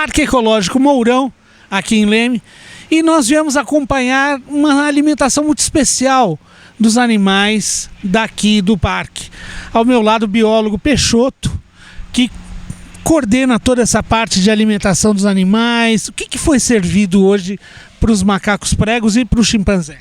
Parque Ecológico Mourão, aqui em Leme, e nós viemos acompanhar uma alimentação muito especial dos animais daqui do parque. Ao meu lado, o biólogo Peixoto, que coordena toda essa parte de alimentação dos animais. O que foi servido hoje para os macacos pregos e para o chimpanzé?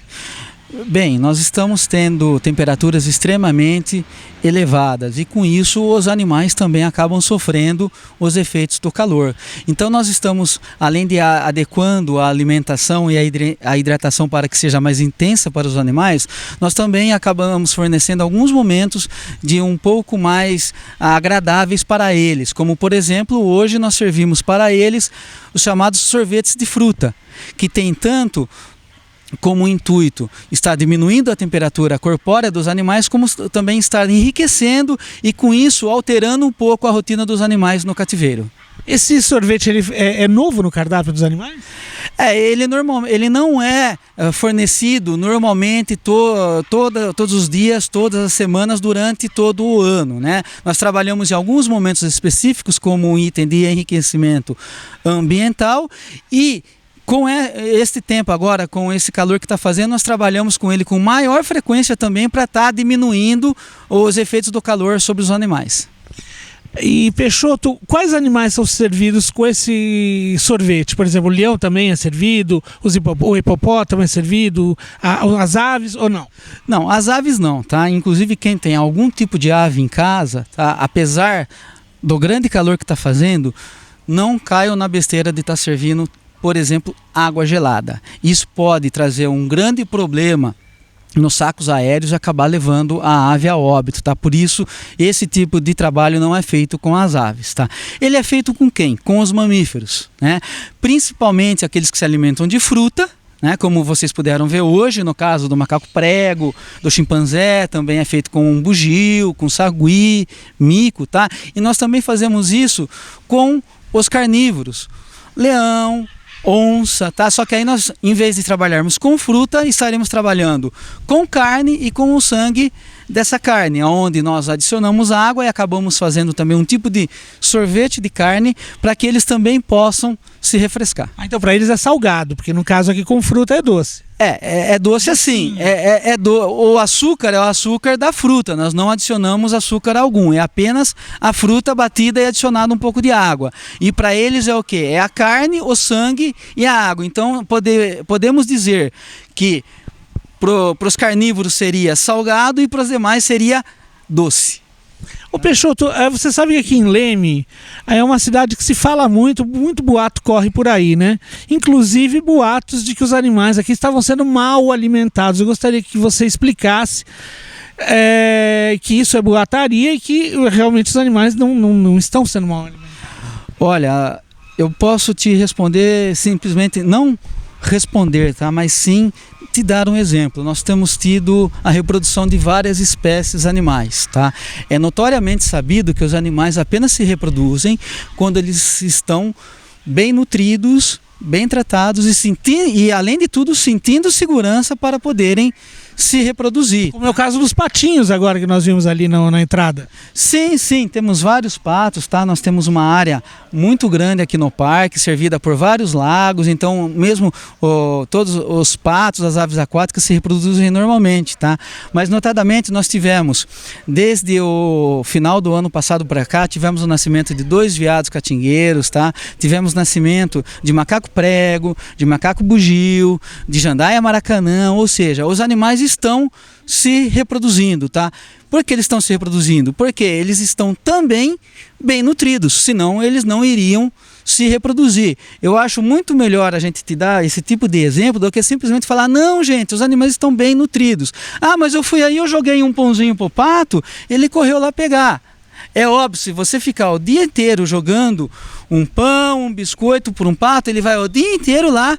Bem, nós estamos tendo temperaturas extremamente elevadas e com isso os animais também acabam sofrendo os efeitos do calor. Então nós estamos, além de adequando a alimentação e a hidratação para que seja mais intensa para os animais, nós também acabamos fornecendo alguns momentos de um pouco mais agradáveis para eles, como por exemplo, hoje nós servimos para eles os chamados sorvetes de fruta, que tem tanto como intuito está diminuindo a temperatura corpórea dos animais, como também está enriquecendo e com isso alterando um pouco a rotina dos animais no cativeiro. Esse sorvete é novo no cardápio dos animais? Ele não é fornecido normalmente todos os dias, todas as semanas, durante todo o ano, né? Nós trabalhamos em alguns momentos específicos como um item de enriquecimento ambiental e com este tempo agora, com esse calor que está fazendo, nós trabalhamos com ele com maior frequência também para estar diminuindo os efeitos do calor sobre os animais. E Peixoto, quais animais são servidos com esse sorvete? Por exemplo, o leão também é servido, o hipopótamo é servido, as aves ou não? Não, as aves não, tá? Inclusive quem tem algum tipo de ave em casa, tá? Apesar do grande calor que está fazendo, não caiam na besteira de estar servindo, por exemplo, água gelada. Isso pode trazer um grande problema nos sacos aéreos e acabar levando a ave a óbito, tá? Por isso, esse tipo de trabalho não é feito com as aves, tá? Ele é feito com quem? Com os mamíferos, né? Principalmente aqueles que se alimentam de fruta, né? Como vocês puderam ver hoje, no caso do macaco prego, do chimpanzé, também é feito com bugio, com sagui, mico, tá? E nós também fazemos isso com os carnívoros, leão, onça, tá? Só que aí nós, em vez de trabalharmos com fruta, estaremos trabalhando com carne e com o sangue dessa carne, onde nós adicionamos água e acabamos fazendo também um tipo de sorvete de carne para que eles também possam se refrescar. Então para eles é salgado, porque no caso aqui com fruta é doce. É doce assim, o açúcar é o açúcar da fruta, nós não adicionamos açúcar algum, é apenas a fruta batida e adicionado um pouco de água. E para eles é o que? É a carne, o sangue e a água. Então podemos dizer que para os carnívoros seria salgado e para os demais seria doce. Ô Peixoto, você sabe que aqui em Leme é uma cidade que se fala muito boato corre por aí, né? Inclusive boatos de que os animais aqui estavam sendo mal alimentados. Eu gostaria que você explicasse que isso é boataria e que realmente os animais não estão sendo mal alimentados. Olha, eu posso te responder simplesmente, não responder, tá? Mas sim te dar um exemplo. Nós temos tido a reprodução de várias espécies animais, tá? É notoriamente sabido que os animais apenas se reproduzem quando eles estão bem nutridos, bem tratados e além de tudo sentindo segurança para poderem se reproduzir. Como é o caso dos patinhos agora que nós vimos ali na entrada. Sim, temos vários patos, tá? Nós temos uma área muito grande aqui no parque, servida por vários lagos, então mesmo todos os patos, as aves aquáticas se reproduzem normalmente, tá? Mas notadamente nós tivemos, desde o final do ano passado para cá, tivemos o nascimento de 2 veados catingueiros, tá? Tivemos nascimento de macaco prego, de macaco bugio, de jandaia maracanã, ou seja, os animais estão se reproduzindo, tá? Por que eles estão se reproduzindo? Porque eles estão também bem nutridos, senão eles não iriam se reproduzir. Eu acho muito melhor a gente te dar esse tipo de exemplo do que simplesmente falar, não gente, os animais estão bem nutridos. Ah, mas eu fui aí, eu joguei um pãozinho pro pato, ele correu lá pegar. É óbvio, se você ficar o dia inteiro jogando um pão, um biscoito por um pato, ele vai o dia inteiro lá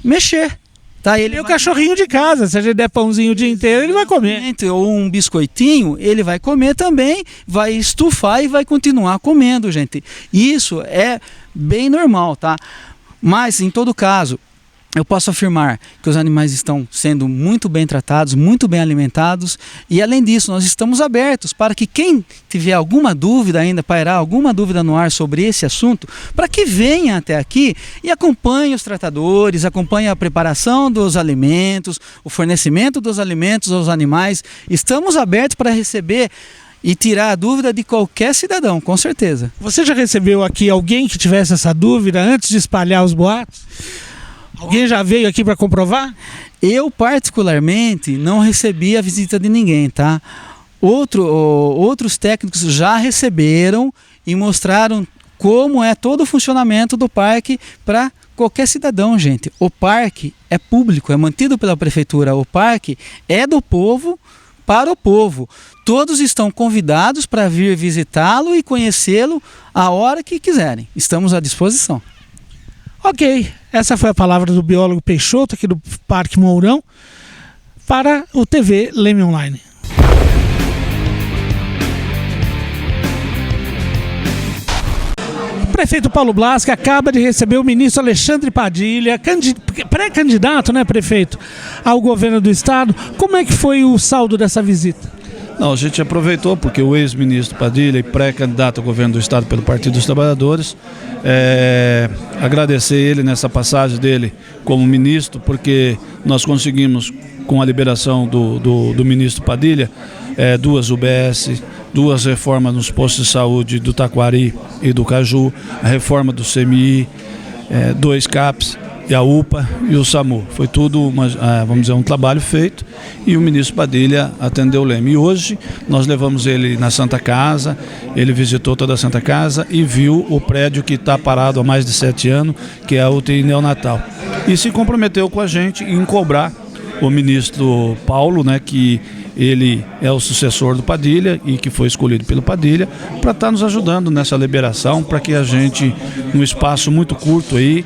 mexer. Tá, ele o cachorrinho de casa, se a gente der pãozinho o dia inteiro, ele vai comer. Ou um biscoitinho, ele vai comer também, vai estufar e vai continuar comendo, gente. Isso é bem normal, tá? Mas, em todo caso, eu posso afirmar que os animais estão sendo muito bem tratados, muito bem alimentados, e além disso nós estamos abertos para que quem tiver alguma dúvida ainda, pairar alguma dúvida no ar sobre esse assunto, para que venha até aqui e acompanhe os tratadores, acompanhe a preparação dos alimentos, o fornecimento dos alimentos aos animais. Estamos abertos para receber e tirar a dúvida de qualquer cidadão, com certeza. Você já recebeu aqui alguém que tivesse essa dúvida antes de espalhar os boatos? Alguém já veio aqui para comprovar? Eu, particularmente, não recebi a visita de ninguém, tá? Outros técnicos já receberam e mostraram como é todo o funcionamento do parque para qualquer cidadão, gente. O parque é público, é mantido pela prefeitura. O parque é do povo para o povo. Todos estão convidados para vir visitá-lo e conhecê-lo a hora que quiserem. Estamos à disposição. Ok, essa foi a palavra do biólogo Peixoto aqui do Parque Mourão para o TV Leme Online. O prefeito Paulo Blaschi acaba de receber o ministro Alexandre Padilha, pré-candidato, né, prefeito, ao governo do estado. Como é que foi o saldo dessa visita? Não, a gente aproveitou porque o ex-ministro Padilha e pré-candidato ao governo do estado pelo Partido dos Trabalhadores, agradecer ele nessa passagem dele como ministro, porque nós conseguimos, com a liberação do ministro Padilha, 2 UBS, 2 reformas nos postos de saúde do Taquari e do Caju, a reforma do CMI, 2 CAPs, e a UPA e o SAMU. Foi tudo, vamos dizer, um trabalho feito, e o ministro Padilha atendeu o Leme. E hoje nós levamos ele na Santa Casa, ele visitou toda a Santa Casa e viu o prédio que está parado há mais de 7 anos, que é a UTI neonatal. E se comprometeu com a gente em cobrar o ministro Paulo, né, que ele é o sucessor do Padilha e que foi escolhido pelo Padilha, para estar nos ajudando nessa liberação, para que a gente, num espaço muito curto aí,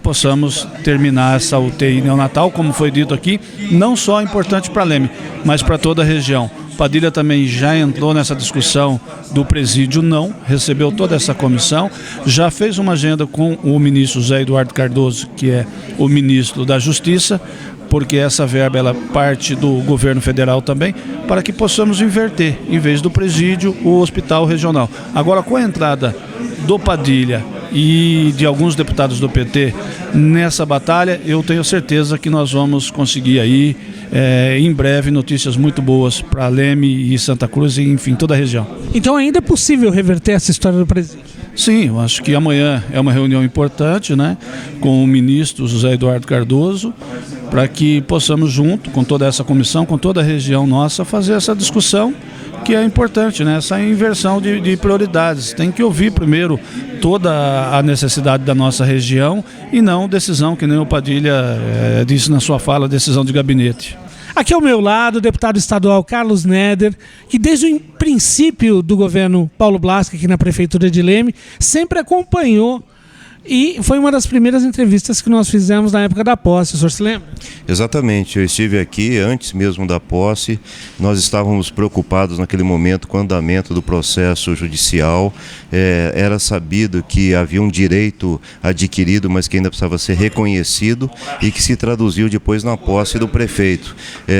possamos terminar essa UTI neonatal, como foi dito aqui, não só importante para Leme, mas para toda a região. Padilha também já entrou nessa discussão do presídio, não, recebeu toda essa comissão, já fez uma agenda com o ministro José Eduardo Cardoso, que é o ministro da Justiça, porque essa verba ela parte do governo federal também, para que possamos inverter, em vez do presídio, o hospital regional. Agora, com a entrada do Padilha e de alguns deputados do PT nessa batalha, eu tenho certeza que nós vamos conseguir aí, em breve, notícias muito boas para Leme e Santa Cruz e, enfim, toda a região. Então ainda é possível reverter essa história do presídio? Sim, eu acho que amanhã é uma reunião importante, né, com o ministro José Eduardo Cardoso, para que possamos, junto com toda essa comissão, com toda a região nossa, fazer essa discussão que é importante, né? Essa inversão de prioridades. Tem que ouvir primeiro toda a necessidade da nossa região e não decisão, que nem o Padilha disse na sua fala, decisão de gabinete. Aqui ao meu lado, o deputado estadual Carlos Neder, que desde o princípio do governo Paulo Blaschi, aqui na Prefeitura de Leme, sempre acompanhou. E foi uma das primeiras entrevistas que nós fizemos na época da posse, o senhor se lembra? Exatamente, eu estive aqui antes mesmo da posse, nós estávamos preocupados naquele momento com o andamento do processo judicial, era sabido que havia um direito adquirido, mas que ainda precisava ser reconhecido e que se traduziu depois na posse do prefeito.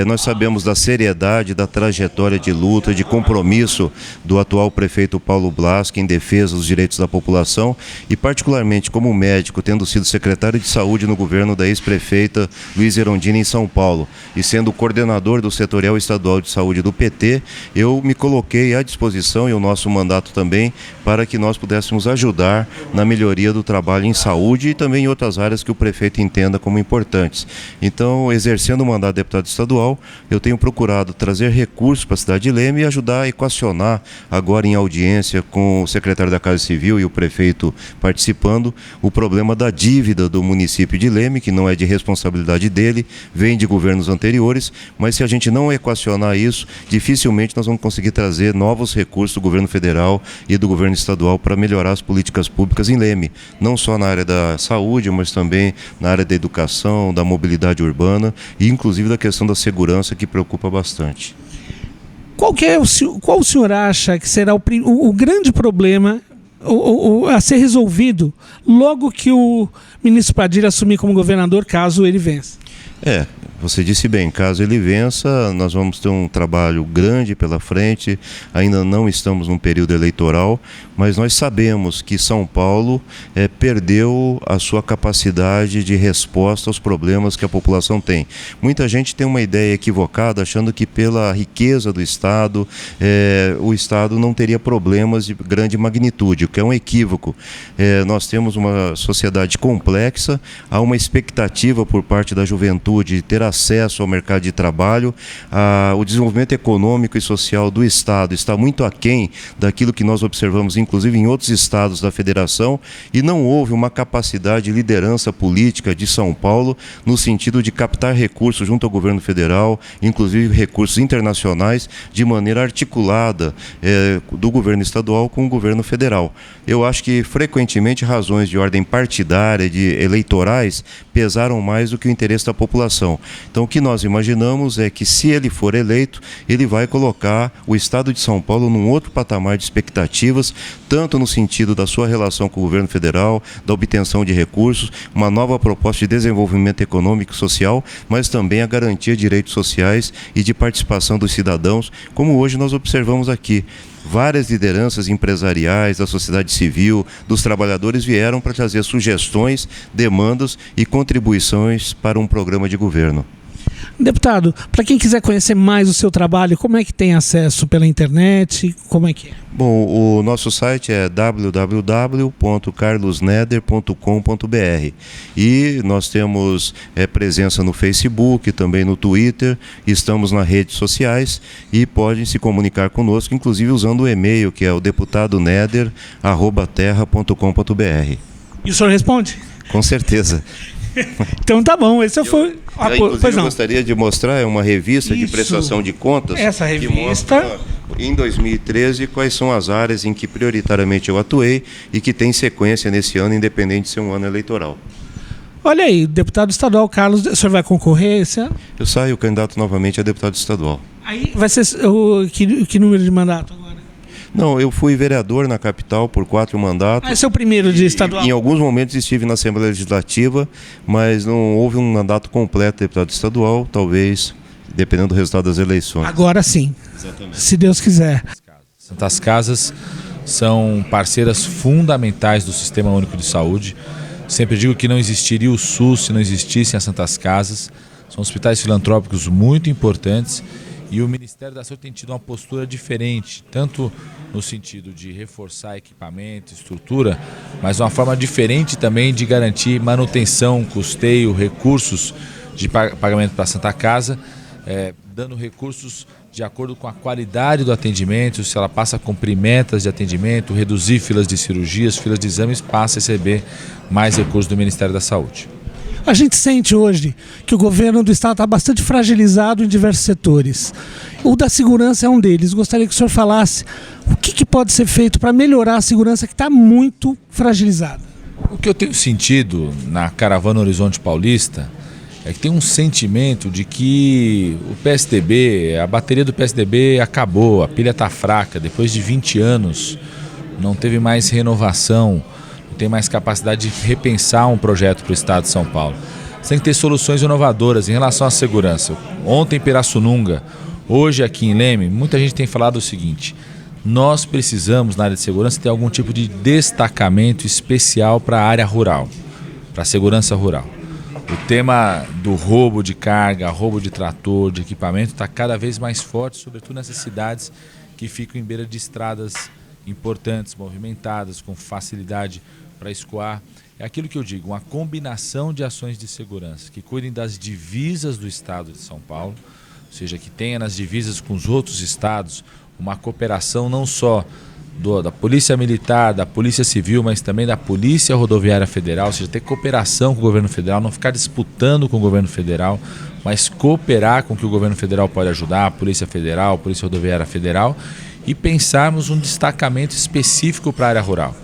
Nós sabemos da seriedade, da trajetória de luta, de compromisso do atual prefeito Paulo Blaschi em defesa dos direitos da população e particularmente como médico, tendo sido secretário de saúde no governo da ex-prefeita Luiz Erondina em São Paulo e sendo coordenador do setorial estadual de saúde do PT, eu me coloquei à disposição e o nosso mandato também para que nós pudéssemos ajudar na melhoria do trabalho em saúde e também em outras áreas que o prefeito entenda como importantes. Então, exercendo o mandato de deputado estadual, eu tenho procurado trazer recursos para a cidade de Leme e ajudar a equacionar agora em audiência com o secretário da Casa Civil e o prefeito participando, o problema da dívida do município de Leme, que não é de responsabilidade dele, vem de governos anteriores, mas se a gente não equacionar isso, dificilmente nós vamos conseguir trazer novos recursos do governo federal e do governo estadual para melhorar as políticas públicas em Leme, não só na área da saúde, mas também na área da educação, da mobilidade urbana e inclusive da questão da segurança, que preocupa bastante. Qual o senhor acha que será o grande problema a ser resolvido logo que o ministro Padilha assumir como governador, caso ele vença? Você disse bem, caso ele vença, nós vamos ter um trabalho grande pela frente. Ainda não estamos num período eleitoral, mas nós sabemos que São Paulo perdeu a sua capacidade de resposta aos problemas que a população tem. Muita gente tem uma ideia equivocada, achando que pela riqueza do Estado, o Estado não teria problemas de grande magnitude, o que é um equívoco. Nós temos uma sociedade complexa, há uma expectativa por parte da juventude de ter acesso ao mercado de trabalho. O desenvolvimento econômico e social do Estado está muito aquém daquilo que nós observamos, inclusive em outros estados da federação, e não houve uma capacidade de liderança política de São Paulo no sentido de captar recursos junto ao governo federal, inclusive recursos internacionais, de maneira articulada do governo estadual com o governo federal. Eu acho que frequentemente razões de ordem partidária, de eleitorais, pesaram mais do que o interesse da população. Então o que nós imaginamos é que, se ele for eleito, ele vai colocar o Estado de São Paulo num outro patamar de expectativas, tanto no sentido da sua relação com o governo federal, da obtenção de recursos, uma nova proposta de desenvolvimento econômico e social, mas também a garantia de direitos sociais e de participação dos cidadãos, como hoje nós observamos aqui. Várias lideranças empresariais, da sociedade civil, dos trabalhadores vieram para trazer sugestões, demandas e contribuições para um programa de governo. Deputado, para quem quiser conhecer mais o seu trabalho, como é que tem acesso pela internet? Como é que é? Bom, o nosso site é www.carlosneder.com.br e nós temos presença no Facebook, também no Twitter, estamos nas redes sociais e podem se comunicar conosco, inclusive usando o e-mail, que é o deputadoneder@terra.com.br. E o senhor responde? Com certeza. Então tá bom, esse foi... Inclusive, eu gostaria de mostrar uma revista de prestação de contas. Essa revista... que mostra, em 2013, quais são as áreas em que prioritariamente eu atuei e que tem sequência nesse ano, independente de ser um ano eleitoral. Olha aí, deputado estadual Carlos, o senhor vai concorrer esse ano? Eu saio candidato novamente a deputado estadual. Aí vai ser que número de mandato agora? Não, eu fui vereador na capital por 4 mandatos. Esse é o primeiro de estadual? Em alguns momentos estive na Assembleia Legislativa, mas não houve um mandato completo de deputado estadual, talvez, dependendo do resultado das eleições. Agora sim, exatamente. Se Deus quiser. Santas Casas são parceiras fundamentais do Sistema Único de Saúde. Sempre digo que não existiria o SUS se não existissem as Santas Casas. São hospitais filantrópicos muito importantes. E o Ministério da Saúde tem tido uma postura diferente, tanto no sentido de reforçar equipamento, estrutura, mas uma forma diferente também de garantir manutenção, custeio, recursos de pagamento para a Santa Casa, dando recursos de acordo com a qualidade do atendimento. Se ela passa a cumprir metas de atendimento, reduzir filas de cirurgias, filas de exames, passa a receber mais recursos do Ministério da Saúde. A gente sente hoje que o governo do estado está bastante fragilizado em diversos setores. O da segurança é um deles. Gostaria que o senhor falasse o que pode ser feito para melhorar a segurança, que está muito fragilizada. O que eu tenho sentido na Caravana Horizonte Paulista é que tem um sentimento de que o PSDB, a bateria do PSDB acabou, a pilha está fraca, depois de 20 anos não teve mais renovação, tem mais capacidade de repensar um projeto para o Estado de São Paulo. Você tem que ter soluções inovadoras em relação à segurança. Ontem em Pirassununga, hoje aqui em Leme, muita gente tem falado o seguinte: nós precisamos, na área de segurança, ter algum tipo de destacamento especial para a área rural, para a segurança rural. O tema do roubo de carga, roubo de trator, de equipamento, está cada vez mais forte, sobretudo nessas cidades que ficam em beira de estradas importantes, movimentadas, com facilidade para escoar. É aquilo que eu digo, uma combinação de ações de segurança que cuidem das divisas do estado de São Paulo, ou seja, que tenha nas divisas com os outros estados uma cooperação não só da Polícia Militar, da Polícia Civil, mas também da Polícia Rodoviária Federal, ou seja, ter cooperação com o governo federal, não ficar disputando com o governo federal, mas cooperar com o que o governo federal pode ajudar, a Polícia Federal, a Polícia Rodoviária Federal, e pensarmos um destacamento específico para a área rural.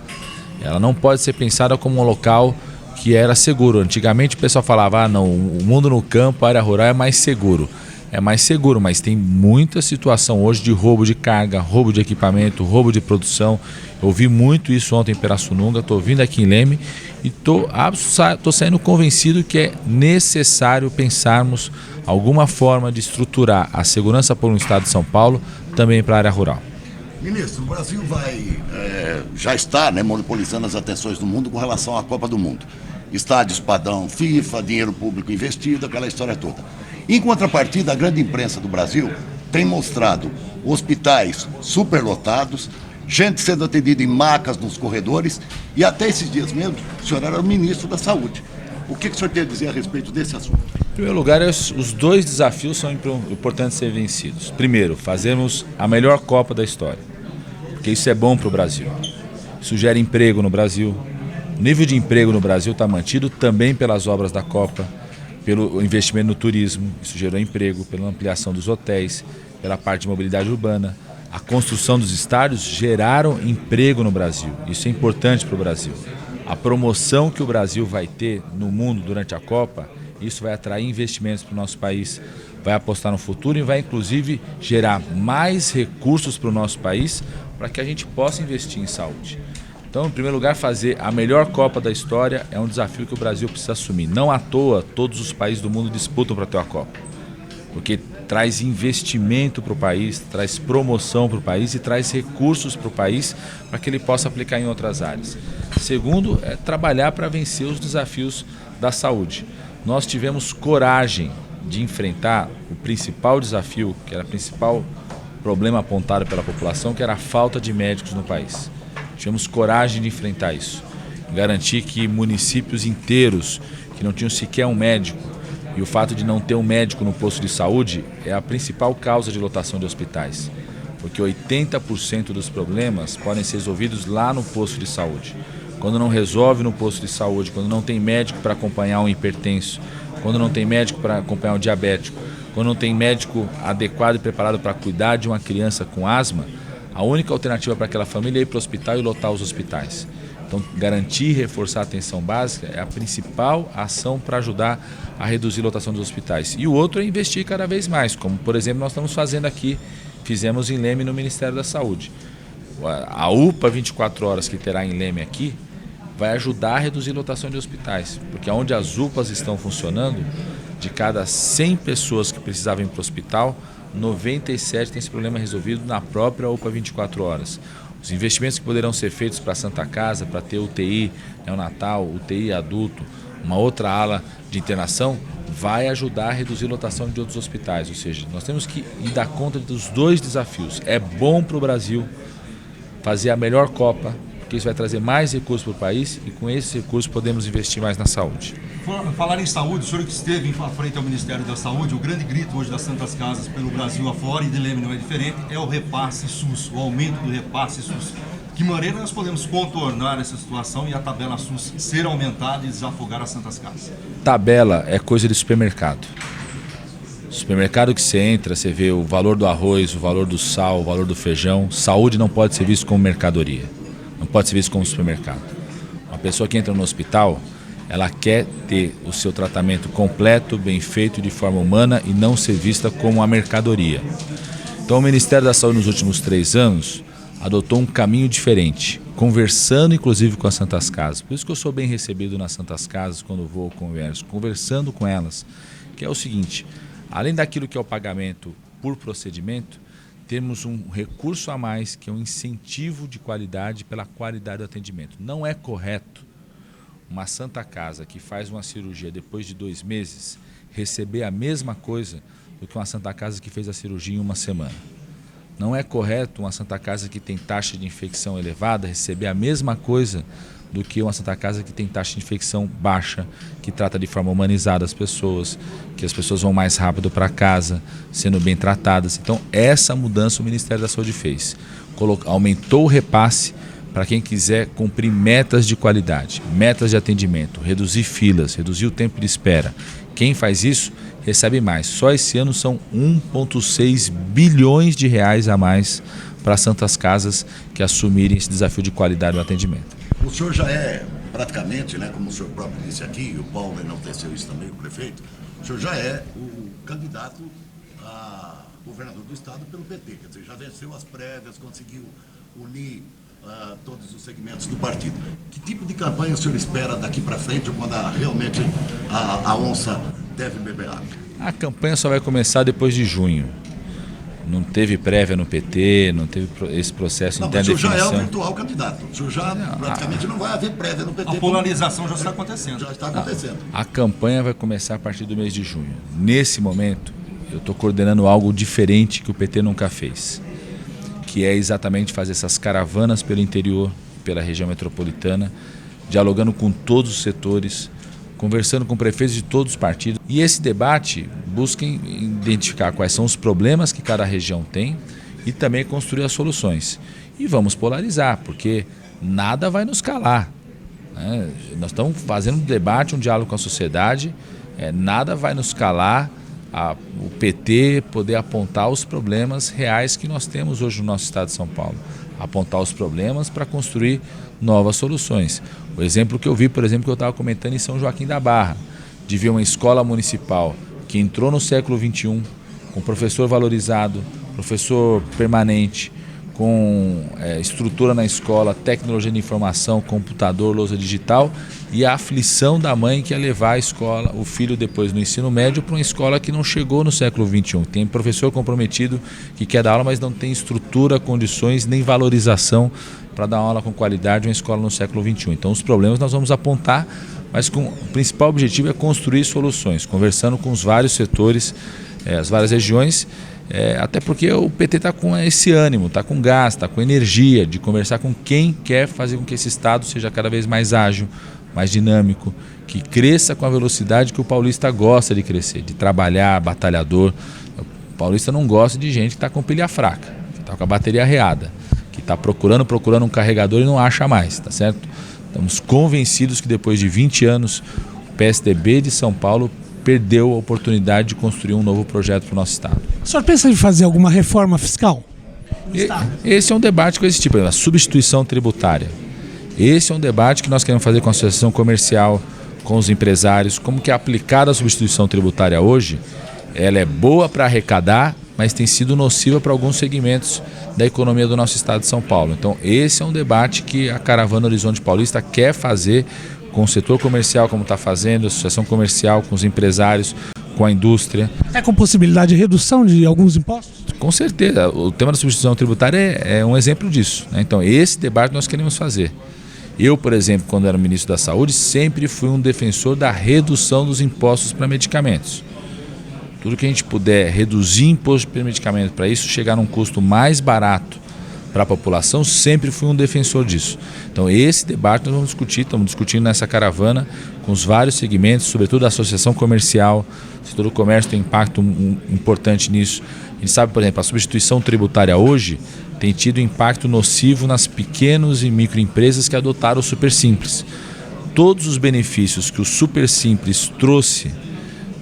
Ela não pode ser pensada como um local que era seguro. Antigamente o pessoal falava, não, o mundo no campo, a área rural é mais seguro. É mais seguro, mas tem muita situação hoje de roubo de carga, roubo de equipamento, roubo de produção. Ouvi muito isso ontem em Pirassununga, estou vindo aqui em Leme e estou saindo convencido que é necessário pensarmos alguma forma de estruturar a segurança por um estado de São Paulo também para a área rural. Ministro, o Brasil já está, né, monopolizando as atenções do mundo com relação à Copa do Mundo. Estádios padrão FIFA, dinheiro público investido, aquela história toda. Em contrapartida, a grande imprensa do Brasil tem mostrado hospitais superlotados, gente sendo atendida em macas nos corredores, e até esses dias mesmo, o senhor era o ministro da Saúde. O que o senhor tem a dizer a respeito desse assunto? Em primeiro lugar, os dois desafios são importantes ser vencidos. Primeiro, fazermos a melhor Copa da história, porque isso é bom para o Brasil. Isso gera emprego no Brasil. O nível de emprego no Brasil está mantido também pelas obras da Copa, pelo investimento no turismo, isso gerou emprego, pela ampliação dos hotéis, pela parte de mobilidade urbana. A construção dos estádios geraram emprego no Brasil. Isso é importante para o Brasil. A promoção que o Brasil vai ter no mundo durante a Copa, isso vai atrair investimentos para o nosso país, vai apostar no futuro e vai inclusive gerar mais recursos para o nosso país para que a gente possa investir em saúde. Então, em primeiro lugar, fazer a melhor Copa da história é um desafio que o Brasil precisa assumir. Não à toa, todos os países do mundo disputam para ter a Copa, porque traz investimento para o país, traz promoção para o país e traz recursos para o país para que ele possa aplicar em outras áreas. Segundo, é trabalhar para vencer os desafios da saúde. Nós tivemos coragem de enfrentar o principal desafio, que era o principal problema apontado pela população, que era a falta de médicos no país. Tivemos coragem de enfrentar isso, garantir que municípios inteiros que não tinham sequer um médico, e o fato de não ter um médico no posto de saúde é a principal causa de lotação de hospitais, porque 80% dos problemas podem ser resolvidos lá no posto de saúde. Quando não resolve no posto de saúde, quando não tem médico para acompanhar um hipertenso, quando não tem médico para acompanhar um diabético, quando não tem médico adequado e preparado para cuidar de uma criança com asma, a única alternativa para aquela família é ir para o hospital e lotar os hospitais. Então, garantir e reforçar a atenção básica é a principal ação para ajudar a reduzir a lotação dos hospitais. E o outro é investir cada vez mais, como, por exemplo, nós estamos fazendo aqui, fizemos em Leme no Ministério da Saúde. A UPA 24 horas que terá em Leme aqui vai ajudar a reduzir a lotação de hospitais, porque onde as UPAs estão funcionando, de cada 100 pessoas que precisavam ir para o hospital, 97 tem esse problema resolvido na própria UPA 24 horas. Os investimentos que poderão ser feitos para a Santa Casa, para ter UTI neonatal, UTI adulto, uma outra ala de internação, vai ajudar a reduzir a lotação de outros hospitais. Ou seja, nós temos que dar conta dos dois desafios. É bom para o Brasil fazer a melhor Copa, porque isso vai trazer mais recursos para o país e com esses recursos podemos investir mais na saúde. Falar em saúde, o senhor que esteve em frente ao Ministério da Saúde, o grande grito hoje das Santas Casas pelo Brasil afora, e de Leme não é diferente, é o repasse SUS, o aumento do repasse SUS. De que maneira nós podemos contornar essa situação e a tabela SUS ser aumentada e desafogar as Santas Casas? Tabela é coisa de supermercado. Supermercado que você entra, você vê o valor do arroz, o valor do sal, o valor do feijão. Saúde não pode ser visto como mercadoria, não pode ser visto como supermercado. Uma pessoa que entra no hospital, ela quer ter o seu tratamento completo, bem feito, de forma humana e não ser vista como uma mercadoria. Então o Ministério da Saúde nos últimos 3 anos adotou um caminho diferente, conversando inclusive com as Santas Casas. Por isso que eu sou bem recebido nas Santas Casas quando vou conversando com elas, que é o seguinte: além daquilo que é o pagamento por procedimento, temos um recurso a mais que é um incentivo de qualidade pela qualidade do atendimento. Não é correto uma Santa Casa que faz uma cirurgia depois de 2 meses receber a mesma coisa do que uma Santa Casa que fez a cirurgia em 1 semana. Não é correto uma Santa Casa que tem taxa de infecção elevada receber a mesma coisa do que uma Santa Casa que tem taxa de infecção baixa, que trata de forma humanizada as pessoas, que as pessoas vão mais rápido para casa, sendo bem tratadas. Então, essa mudança o Ministério da Saúde fez. Aumentou o repasse para quem quiser cumprir metas de qualidade, metas de atendimento, reduzir filas, reduzir o tempo de espera. Quem faz isso recebe mais. Só esse ano são 1,6 bilhões de reais a mais para as Santas Casas que assumirem esse desafio de qualidade no atendimento. O senhor já é praticamente, né, como o senhor próprio disse aqui, e o Paulo enalteceu isso também, o prefeito, o senhor já é o candidato a governador do estado pelo PT, quer dizer, já venceu as prévias, conseguiu unir todos os segmentos do partido. Que tipo de campanha o senhor espera daqui para frente, quando realmente a onça deve beber água? A campanha só vai começar depois de junho. Não teve prévia no PT, não teve esse processo interno de definição. O senhor já é o virtual candidato. O senhor já praticamente não vai haver prévia no PT. A polarização já está acontecendo. Já está acontecendo. A campanha vai começar a partir do mês de junho. Nesse momento, eu estou coordenando algo diferente que o PT nunca fez, que é exatamente fazer essas caravanas pelo interior, pela região metropolitana, dialogando com todos os setores, conversando com prefeitos de todos os partidos. E esse debate busca identificar quais são os problemas que cada região tem e também construir as soluções. E vamos polarizar, porque nada vai nos calar, né? Nós estamos fazendo um debate, um diálogo com a sociedade, nada vai nos calar o PT poder apontar os problemas reais que nós temos hoje no nosso estado de São Paulo. Apontar os problemas para construir novas soluções. O exemplo que eu vi, por exemplo, que eu estava comentando em São Joaquim da Barra, de ver uma escola municipal que entrou no século XXI, com professor valorizado, professor permanente, com estrutura na escola, tecnologia de informação, computador, lousa digital, e a aflição da mãe que ia levar a escola, o filho depois no ensino médio, para uma escola que não chegou no século XXI. Tem professor comprometido que quer dar aula, mas não tem estrutura, condições, nem valorização para dar aula com qualidade em uma escola no século XXI. Então os problemas nós vamos apontar, mas o principal objetivo é construir soluções, conversando com os vários setores, as várias regiões, até porque o PT está com esse ânimo, está com gás, está com energia de conversar com quem quer fazer com que esse Estado seja cada vez mais ágil, mais dinâmico, que cresça com a velocidade que o paulista gosta de crescer, de trabalhar, batalhador. O paulista não gosta de gente que está com pilha fraca, que está com a bateria arreada, que está procurando um carregador e não acha mais, tá certo? Estamos convencidos que depois de 20 anos, o PSDB de São Paulo perdeu a oportunidade de construir um novo projeto para o nosso Estado. O senhor pensa em fazer alguma reforma fiscal? Esse é um debate com esse tipo, a substituição tributária. Esse é um debate que nós queremos fazer com a associação comercial, com os empresários, como que é aplicada a substituição tributária hoje. Ela é boa para arrecadar, mas tem sido nociva para alguns segmentos da economia do nosso estado de São Paulo. Então esse é um debate que a Caravana Horizonte Paulista quer fazer com o setor comercial, como está fazendo, a associação comercial, com os empresários, com a indústria. Com possibilidade de redução de alguns impostos? Com certeza. O tema da substituição tributária é um exemplo disso, né? Então esse debate nós queremos fazer. Eu, por exemplo, quando era ministro da Saúde, sempre fui um defensor da redução dos impostos para medicamentos. Tudo que a gente puder reduzir imposto para medicamento, para isso chegar num custo mais barato para a população, sempre fui um defensor disso. Então esse debate nós vamos discutir, estamos discutindo nessa caravana com os vários segmentos, sobretudo a associação comercial. O setor do comércio tem impacto importante nisso. A gente sabe, por exemplo, a substituição tributária hoje tem tido impacto nocivo nas pequenas e microempresas que adotaram o Super Simples. Todos os benefícios que o Super Simples trouxe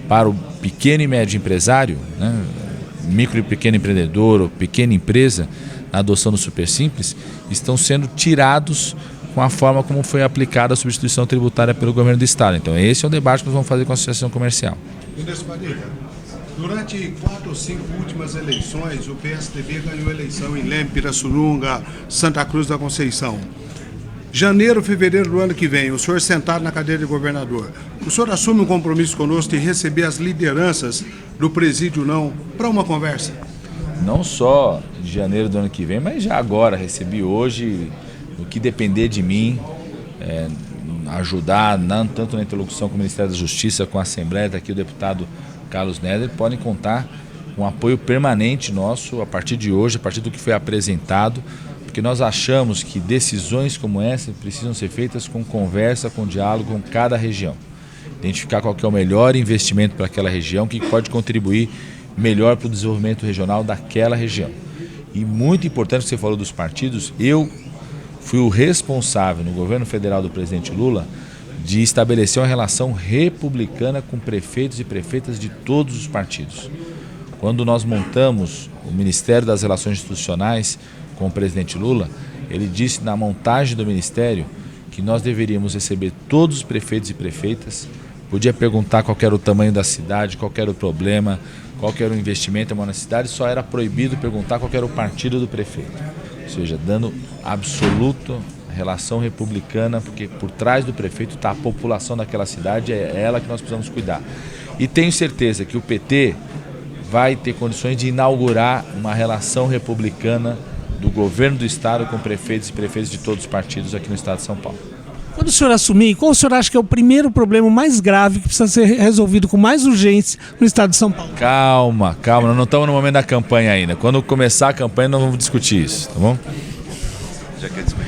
para o pequeno e médio empresário, né, micro e pequeno empreendedor ou pequena empresa, na adoção do Super Simples, estão sendo tirados com a forma como foi aplicada a substituição tributária pelo governo do Estado. Então esse é o debate que nós vamos fazer com a associação comercial. Ministro Padilha, durante 4 ou 5 últimas eleições, o PSDB ganhou eleição em Leme, Pirassununga, Santa Cruz da Conceição. Janeiro, fevereiro do ano que vem, o senhor sentado na cadeira de governador, o senhor assume um compromisso conosco de receber as lideranças do presídio não para uma conversa? Não só de janeiro do ano que vem, mas já agora, recebi hoje, o que depender de mim, ajudar, tanto na interlocução com o Ministério da Justiça, com a Assembleia, daqui o deputado Carlos Neder, podem contar com apoio permanente nosso a partir de hoje, a partir do que foi apresentado, porque nós achamos que decisões como essa precisam ser feitas com conversa, com diálogo com cada região. Identificar qual que é o melhor investimento para aquela região, que pode contribuir melhor para o desenvolvimento regional daquela região. E muito importante que você falou dos partidos, eu fui o responsável no governo federal do presidente Lula de estabelecer uma relação republicana com prefeitos e prefeitas de todos os partidos. Quando nós montamos o Ministério das Relações Institucionais com o presidente Lula, ele disse na montagem do ministério que nós deveríamos receber todos os prefeitos e prefeitas, podia perguntar qual era o tamanho da cidade, qual era o problema, qual era o investimento na cidade, só era proibido perguntar qual era o partido do prefeito. Ou seja, dando absoluto relação republicana, porque por trás do prefeito está a população daquela cidade, é ela que nós precisamos cuidar. E tenho certeza que o PT vai ter condições de inaugurar uma relação republicana do governo do estado com prefeitos e prefeitos de todos os partidos aqui no estado de São Paulo. Quando o senhor assumir, qual o senhor acha que é o primeiro problema mais grave que precisa ser resolvido com mais urgência no estado de São Paulo? Calma, nós não estamos no momento da campanha ainda. Quando começar a campanha nós vamos discutir isso, tá bom? Já quer discutir.